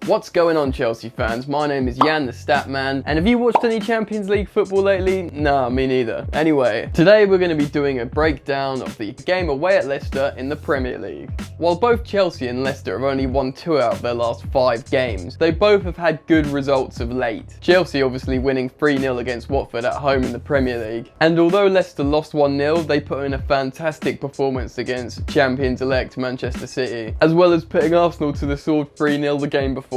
What's going on, Chelsea fans? My name is Jan the Statman, and have you watched any Champions League football lately? Nah, me neither. Anyway, today we're going to be doing a breakdown of the game away at Leicester in the Premier League. While both Chelsea and Leicester have only won 2 out of their last 5 games, they both have had good results of late. Chelsea obviously winning 3-0 against Watford at home in the Premier League, and although Leicester lost 1-0, they put in a fantastic performance against champions-elect Manchester City, as well as putting Arsenal to the sword 3-0 the game before.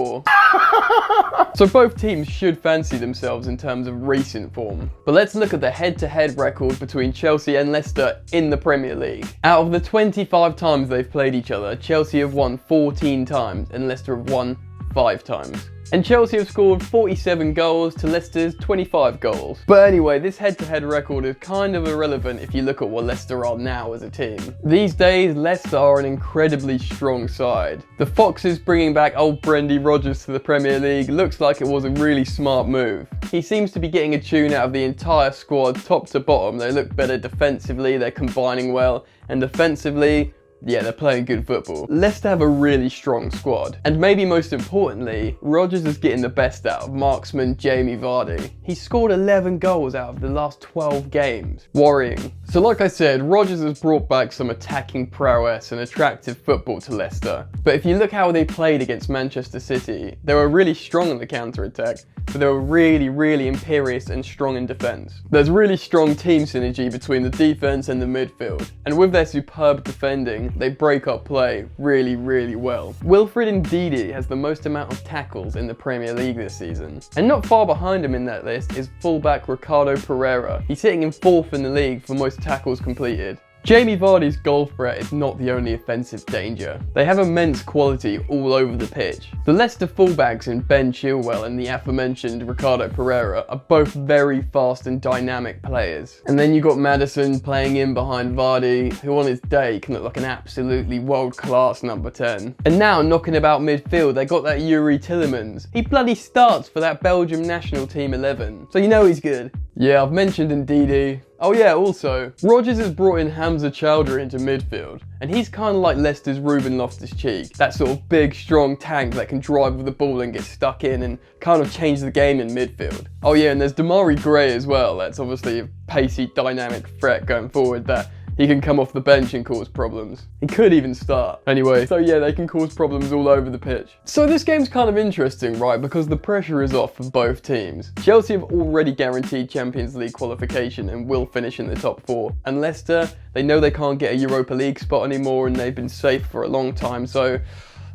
So both teams should fancy themselves in terms of recent form. But let's look at the head-to-head record between Chelsea and Leicester in the Premier League. Out of the 25 times they've played each other, Chelsea have won 14 times and Leicester have won 5 times. And Chelsea have scored 47 goals to Leicester's 25 goals. But anyway, this head-to-head record is kind of irrelevant if you look at what Leicester are now as a team. These days, Leicester are an incredibly strong side. The Foxes bringing back old Brendan Rodgers to the Premier League looks like it was a really smart move. He seems to be getting a tune out of the entire squad, top to bottom. They look better defensively, they're combining well, and offensively, yeah, they're playing good football. Leicester have a really strong squad. And maybe most importantly, Rodgers is getting the best out of marksman Jamie Vardy. He scored 11 goals out of the last 12 games. Worrying. So like I said, Rodgers has brought back some attacking prowess and attractive football to Leicester. But if you look how they played against Manchester City, they were really strong on the counter-attack, but they were really imperious and strong in defence. There's really strong team synergy between the defence and the midfield. And with their superb defending, they break up play really well. Wilfred Ndidi has the most amount of tackles in the Premier League this season. And not far behind him in that list is fullback Ricardo Pereira. He's sitting in 4th in the league for most tackles completed. Jamie Vardy's goal threat is not the only offensive danger. They have immense quality all over the pitch. The Leicester fullbacks in Ben Chilwell and the aforementioned Ricardo Pereira are both very fast and dynamic players. And then you got Maddison playing in behind Vardy, who on his day can look like an absolutely world-class number 10. And now knocking about midfield, they got that Yuri Tillemans. He bloody starts for that Belgium national team 11, so you know he's good. Yeah, I've mentioned Ndidi. Oh yeah, also, Rodgers has brought in Hamza Chowdhury into midfield, and he's kind of like Leicester's Ruben Loftus-Cheek, that sort of big, strong tank that can drive with the ball and get stuck in and kind of change the game in midfield. Oh yeah, and there's Damari Gray as well. That's obviously a pacey, dynamic threat going forward that he can come off the bench and cause problems. He could even start. Anyway, so yeah, they can cause problems all over the pitch. So this game's kind of interesting, right? Because the pressure is off for both teams. Chelsea have already guaranteed Champions League qualification and will finish in the top 4. And Leicester, they know they can't get a Europa League spot anymore and they've been safe for a long time, so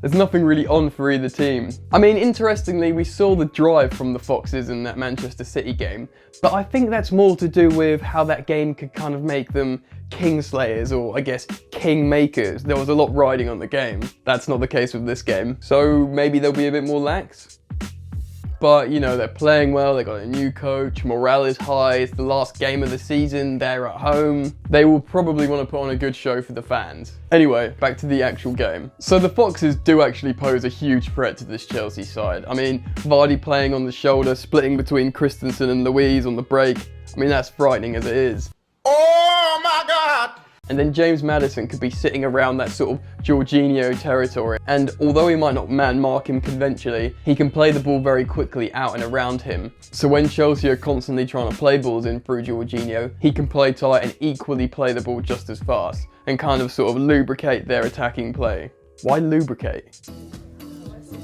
there's nothing really on for either team. I mean, interestingly, we saw the drive from the Foxes in that Manchester City game, but I think that's more to do with how that game could kind of make them kingslayers, or I guess kingmakers. There was a lot riding on the game. That's not the case with this game, so maybe they'll be a bit more lax. But, you know, they're playing well, they got a new coach, morale is high, it's the last game of the season, they're at home. They will probably want to put on a good show for the fans. Anyway, back to the actual game. So the Foxes do actually pose a huge threat to this Chelsea side. I mean, Vardy playing on the shoulder, splitting between Christensen and Luiz on the break. I mean, that's frightening as it is. Oh my God! And then James Maddison could be sitting around that sort of Jorginho territory. And although he might not man-mark him conventionally, he can play the ball very quickly out and around him. So when Chelsea are constantly trying to play balls in through Jorginho, he can play tight and equally play the ball just as fast and kind of sort of lubricate their attacking play. Why lubricate?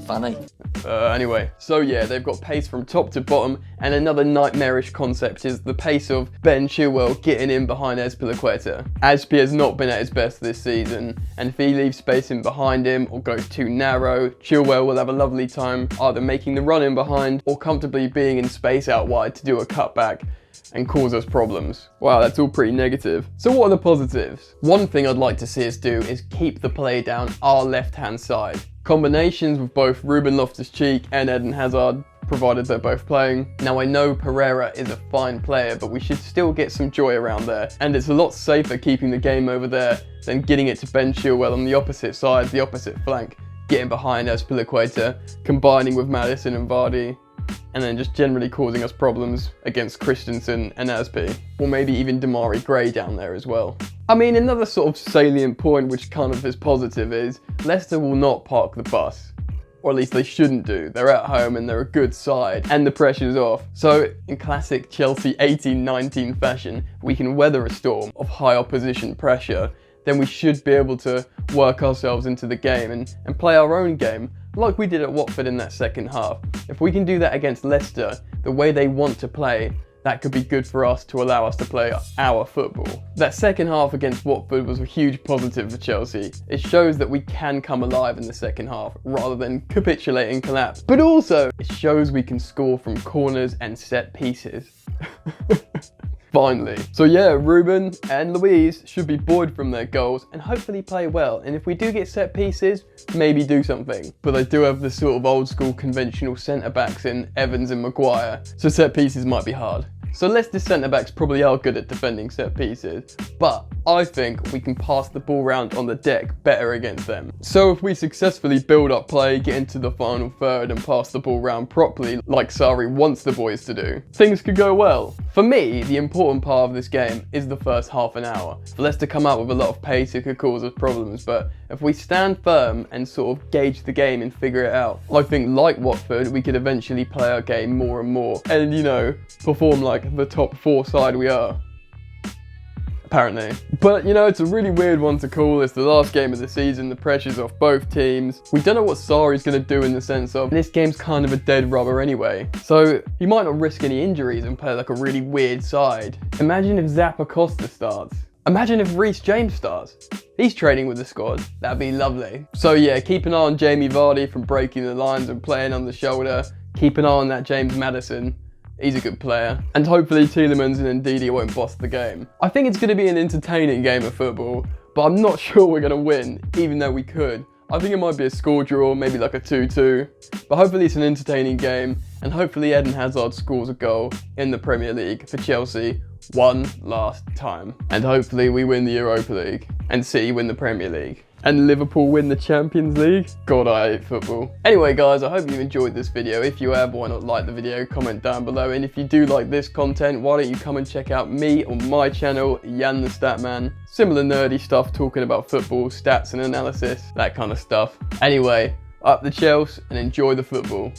Funny. Anyway, so yeah, they've got pace from top to bottom, and another nightmarish concept is the pace of Ben Chilwell getting in behind Azpilicueta. Azpi has not been at his best this season, and if he leaves space in behind him or goes too narrow, Chilwell will have a lovely time either making the run in behind or comfortably being in space out wide to do a cutback and cause us problems. Wow, that's all pretty negative. So what are the positives? One thing I'd like to see us do is keep the play down our left-hand side. Combinations with both Ruben Loftus-Cheek and Eden Hazard, provided they're both playing. Now I know Pereira is a fine player, but we should still get some joy around there. And it's a lot safer keeping the game over there than getting it to Ben Chilwell on the opposite side, the opposite flank, getting behind Azpilicueta, combining with Maddison and Vardy. and then just generally causing us problems against Christensen and Aspi, or maybe even Damari Gray down there as well. I mean, another sort of salient point which kind of is positive is Leicester will not park the bus. Or at least they shouldn't do. They're at home and they're a good side and the pressure's off. So in classic Chelsea 18-19 fashion, we can weather a storm of high opposition pressure. Then we should be able to work ourselves into the game and play our own game like we did at Watford in that second half. If we can do that against Leicester, the way they want to play, that could be good for us to allow us to play our football. That second half against Watford was a huge positive for Chelsea. It shows that we can come alive in the second half rather than capitulate and collapse. But also, it shows we can score from corners and set pieces. Finally. So yeah, Ruben and Luiz should be buoyed from their goals and hopefully play well. And if we do get set pieces, maybe do something. But they do have the sort of old school conventional centre backs in Evans and Maguire, so set pieces might be hard. So Leicester's centre-backs probably are good at defending set pieces, but I think we can pass the ball round on the deck better against them. So if we successfully build up play, get into the final third and pass the ball round properly like Sarri wants the boys to do, things could go well. For me, the important part of this game is the first half an hour. For Leicester come out with a lot of pace, it could cause us problems, but if we stand firm and sort of gauge the game and figure it out, I think like Watford, we could eventually play our game more and more and, you know, perform like the top 4 side we are. Apparently. But, you know, it's a really weird one to call. It's the last game of the season, the pressure's off both teams. We don't know what Sarri's going to do in the sense of this game's kind of a dead rubber anyway. So he might not risk any injuries and play like a really weird side. Imagine if Zappa Costa starts. Imagine if Reece James starts. He's training with the squad. That'd be lovely. So yeah, keep an eye on Jamie Vardy from breaking the lines and playing on the shoulder. Keep an eye on that James Maddison. He's a good player. And hopefully Tielemans and Ndidi won't boss the game. I think it's going to be an entertaining game of football, but I'm not sure we're going to win, even though we could. I think it might be a score draw, maybe like a 2-2. But hopefully it's an entertaining game, and hopefully Eden Hazard scores a goal in the Premier League for Chelsea one last time. And hopefully we win the Europa League, and City win the Premier League. And Liverpool win the Champions League. God, I hate football. Anyway, guys, I hope you enjoyed this video. If you have, why not like the video, comment down below. And if you do like this content, why don't you come and check out me on my channel, Jan the Statman. Similar nerdy stuff, talking about football, stats and analysis, that kind of stuff. Anyway, up the Chelsea and enjoy the football.